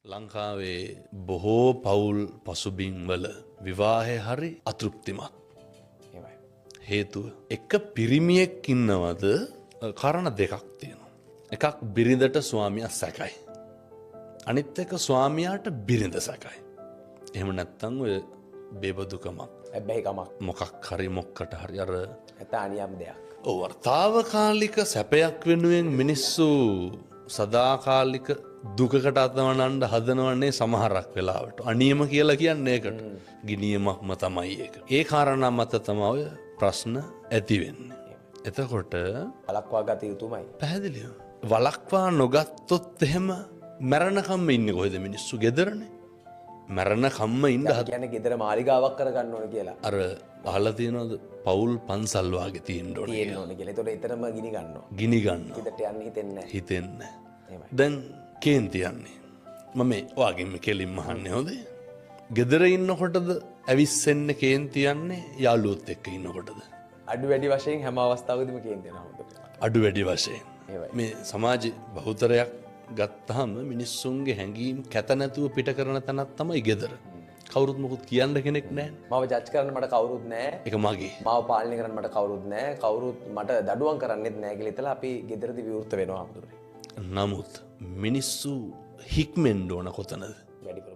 ලංකාවේ බොහෝ පවුල් පසුබිම් වල විවාහය හරි අතෘප්තිමත්. හේතුව එක පිරිමියෙක් ඉන්නවද කරණ දෙකක් තියෙනවා. එකක් බිරිඳට ස්වාමියා සැකයි. අනිත් එක ස්වාමියාට බිරිඳ සැකයි. එහෙම නැත්තම් ඔය බේබදුකමක් හැබැයිකමක් මොකක් හරි මොක්කට හරි අර ඇතානියම් දෙයක්. ඔව් තාවකාලික සැපයක් වෙනුවෙන් මිනිස්සු සදාකාලික දුකකට අතවනන්න හදනවන්නේ සමහරක් වෙලාවට. අනියම කියලා කියන්නේ ඒකට. ගිනියමක්ම තමයි ඒක. ඒ කාරණා මත තමයි ඔය ප්‍රශ්න ඇති වෙන්නේ. එතකොට වළක්වා ගත යුතුමයි. පැහැදිලිව. වළක්වා නොගත්තොත් එහෙම මැරණකම්ම ඉන්නේ කොහෙද මිනිස්සු ගෙදරනේ. මැරණකම්ම ඉන්න කියන්නේ ගෙදර මාලිගාවක් කරගන්න ඕන කියලා. අර අහලා තියෙනවද පවුල් පන්සල් වාගේ තියෙන්න ඕනේ. තියෙන්න ඕන කියලා. ඒතකොට එතරම් ගිනි ගන්නවා. ගිනි ගන්නවා. හිතට යන්න හිතෙන්නේ නැහැ. හිතෙන්නේ. එහෙමයි. දැන් කේන්ති යන්නේ. මම ඔයාගෙම කෙලින්ම අහන්නේ හොඳේ. ගෙදර ඉන්නකොටද ඇවිස්සෙන්න කේන්ති යන්නේ යාළුවොත් එක්ක ඉන්නකොටද? අඩු වැඩි වශයෙන් හැම අවස්ථාවකදීම කේන්ති යනවා හොඳට. අඩු වැඩි වශයෙන්. එහෙමයි. මේ සමාජ බහුතරයක් ගත්තාම මිනිස්සුන්ගේ හැඟීම් කැත නැතුව පිට කරන තැනක් තමයි ගෙදර. කවුරුත් මොකුත් කියන්න කෙනෙක් නැහැ. මාව ජජ් කරන්න මට කවුරුත් නැහැ. ඒක මගේ. මාව පාලනය කරන්න මට කවුරුත් නැහැ. කවුරුත් මට දඩුවම් කරන්නෙත් නැහැ කියලා හිතලා අපි ගෙදරදී විවෘත වෙනවා අපුදුරේ. නමුත් මිනිස්සු හික්මෙන්න ඕන කොතනද? වැඩිපුර